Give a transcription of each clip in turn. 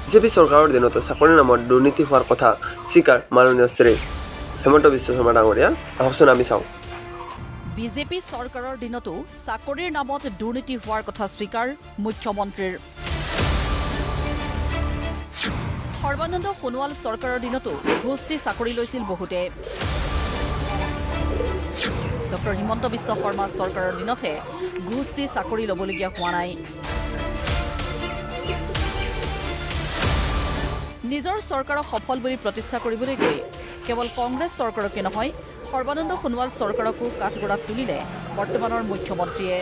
BJP চৰকাৰৰ দিনতো চাকৰিৰ নামত দুৰ্নীতি হোৱাৰ কথা স্বীকাৰ মাননীয় শ্ৰী হিমন্ত বিশ্ব শৰ্মা ডাঙৰীয়া। আহকচোন আমি চাওঁ। বিজেপি চৰকাৰৰ দিনতো চাকৰিৰ নামত দুৰ্নীতি হোৱাৰ কথা স্বীকাৰ মুখ্যমন্ত্ৰীৰ। সৰ্বানন্দ সোণোৱাল চৰকাৰৰ দিনতো ঘুষ দি চাকৰি লৈছিল বহুতে। ডক্টৰ হিমন্ত বিশ্ব শৰ্মা চৰকাৰৰ দিনতহে ঘুষ দি চাকৰি ল'বলগীয়া হোৱা নাই। নিজৰ চৰকাৰক সফল বুলি প্ৰতিষ্ঠা কৰিবলৈ গৈ কেৱল কংগ্ৰেছ চৰকাৰকে নহয় সৰ্বানন্দ সোণোৱাল চৰকাৰকো কাঠগড়াত তুলিলে বৰ্তমানৰ মুখ্যমন্ত্ৰীয়ে।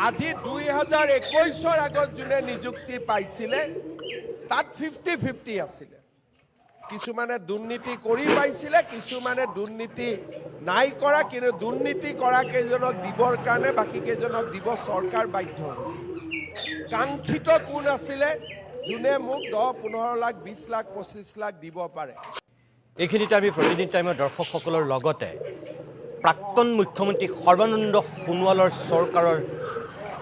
আজি 2021 আগত যোনে নিযুক্তি পাইছিলে তাত 50-50 আছিলে। কিছুমানে দুৰ্নীতি কৰি পাইছিলে, কিছুমানে দুৰ্নীতি নাই কৰা, কিন্তু দুৰ্নীতি কৰা কেইজনক দিবৰ কাৰণে বাকী কেইজনক দিব চৰকাৰ বাধ্য হৈছিল। কাংক্ষিত কোন আছিলে? যোনে মোক 10-15 লাখ 20 লাখ 25 লাখ দিব পাৰে। এইখিনিতে আমি প্ৰতিদিন টাইমৰ দৰ্শকসকলৰ লগতে প্ৰাক্তন মুখ্যমন্ত্ৰী সৰ্বানন্দ সোণোৱালৰ চৰকাৰৰ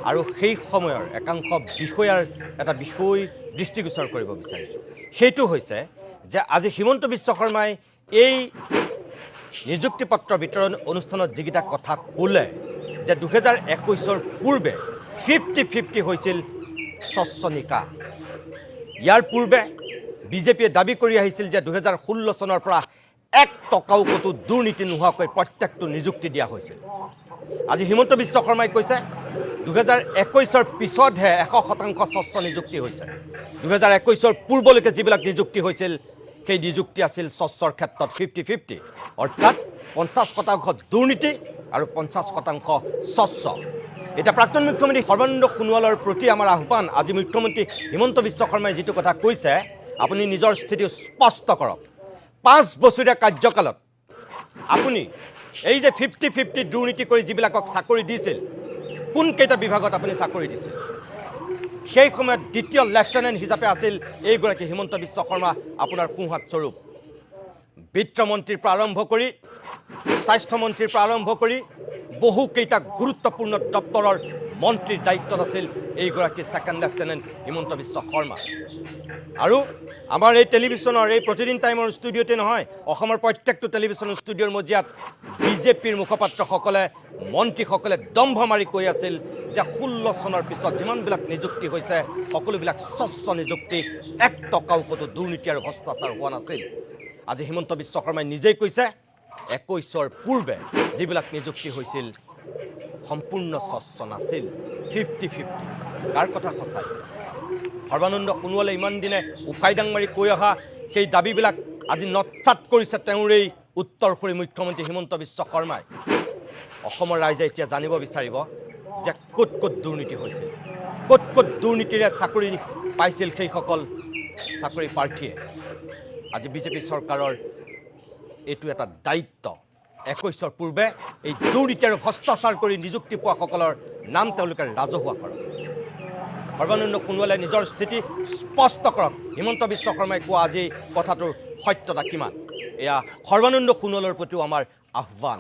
আৰু সেই সময়ৰ একাংশ বিষয়াৰ এটা বিষয় দৃষ্টিগোচৰ কৰিব বিচাৰিছোঁ। সেইটো হৈছে যে আজি হিমন্ত বিশ্ব শৰ্মাই এই নিযুক্তি পত্ৰ বিতৰণ অনুষ্ঠানত যিকেইটা কথা ক'লে যে 2021 পূৰ্বে 50-50 হৈছিল স্বচ্ছ নিকা। ইয়াৰ পূৰ্বে বিজেপিয়ে দাবী কৰি আহিছিল যে 2016 চনৰ পৰা 1 টকাও ক'তো দুৰ্নীতি নোহোৱাকৈ প্ৰত্যেকটো নিযুক্তি দিয়া হৈছিল। আজি হিমন্ত বিশ্ব শৰ্মাই কৈছে 2021 পিছতহে 100% স্বচ্ছ নিযুক্তি হৈছে। 2021 পূৰ্বলৈকে যিবিলাক নিযুক্তি হৈছিল সেই নিযুক্তি আছিল স্বচ্ছৰ ক্ষেত্ৰত 50-50, অৰ্থাৎ 50% দুৰ্নীতি আৰু 50% স্বচ্ছ। এতিয়া প্ৰাক্তন মুখ্যমন্ত্ৰী সৰ্বানন্দ সোণোৱালৰ প্ৰতি আমাৰ আহ্বান, আজি মুখ্যমন্ত্ৰী হিমন্ত বিশ্ব শৰ্মাই যিটো কথা কৈছে আপুনি নিজৰ স্থিতি স্পষ্ট কৰক। 5 বছৰীয়া কাৰ্যকালত আপুনি এই যে 50-50 দুৰ্নীতি কৰি যিবিলাকক চাকৰি দিছিল, কোনকেইটা বিভাগত আপুনি চাকৰি দিছিল? সেই সময়ত দ্বিতীয় লেফটেনেণ্ট হিচাপে আছিল এইগৰাকী হিমন্ত বিশ্ব শৰ্মা, আপোনাৰ সোঁহাত স্বৰূপ। বিত্তমন্ত্ৰীৰ পৰা আৰম্ভ কৰি স্বাস্থ্যমন্ত্ৰীৰ পৰা আৰম্ভ কৰি বহুকেইটা গুৰুত্বপূৰ্ণ দপ্তৰৰ মন্ত্ৰীৰ দায়িত্বত আছিল এইগৰাকী ছেকেণ্ড লেফটেনেণ্ট হিমন্ত বিশ্ব শৰ্মা। আৰু আমাৰ এই টেলিভিশ্যনৰ এই প্ৰতিদিন টাইমৰ ষ্টুডিঅ'তে নহয়, অসমৰ প্ৰত্যেকটো টেলিভিশ্যন ষ্টুডিঅ'ৰ মজিয়াত বিজেপিৰ মুখপাত্ৰসকলে মন্ত্ৰীসকলে দম্ভ মাৰি কৈ আছিল যে 16 চনৰ পিছত যিমানবিলাক নিযুক্তি হৈছে সকলোবিলাক স্বচ্ছ নিযুক্তি, 1 টকাও ক'তো দুৰ্নীতি আৰু ভ্ৰষ্টাচাৰ হোৱা নাছিল। আজি হিমন্ত বিশ্ব শৰ্মাই নিজেই কৈছে 21 পূৰ্বে যিবিলাক নিযুক্তি হৈছিল সম্পূৰ্ণ স্বচ্ছ নাছিল, 50-50। কাৰ কথা সঁচা? সৰ্বানন্দ সোণোৱালে ইমান দিনে উফাই দাং মাৰি কৈ অহা সেই দাবীবিলাক আজি নৎসাত কৰিছে তেওঁৰেই উত্তৰসূৰী মুখ্যমন্ত্ৰী হিমন্ত বিশ্ব শৰ্মাই। অসমৰ ৰাইজে এতিয়া জানিব বিচাৰিব যে ক'ত ক'ত দুৰ্নীতি হৈছিল, ক'ত ক'ত দুৰ্নীতিৰে চাকৰি পাইছিল সেইসকল চাকৰি প্ৰাৰ্থীয়ে। আজি বিজেপি চৰকাৰৰ এইটো এটা দায়িত্ব, 21 পূৰ্বে এই দুৰ্নীতি আৰু ভ্ৰষ্টাচাৰ কৰি নিযুক্তি পোৱাসকলৰ নাম তেওঁলোকে ৰাজহুৱা কৰক। সৰ্বানন্দ সোণোৱালে নিজৰ স্থিতি স্পষ্ট কৰক। হিমন্ত বিশ্ব শৰ্মাই কোৱা আজি কথাটোৰ সত্যতা কিমান, এয়া সৰ্বানন্দ সোণোৱালৰ প্ৰতিও আমাৰ আহ্বান।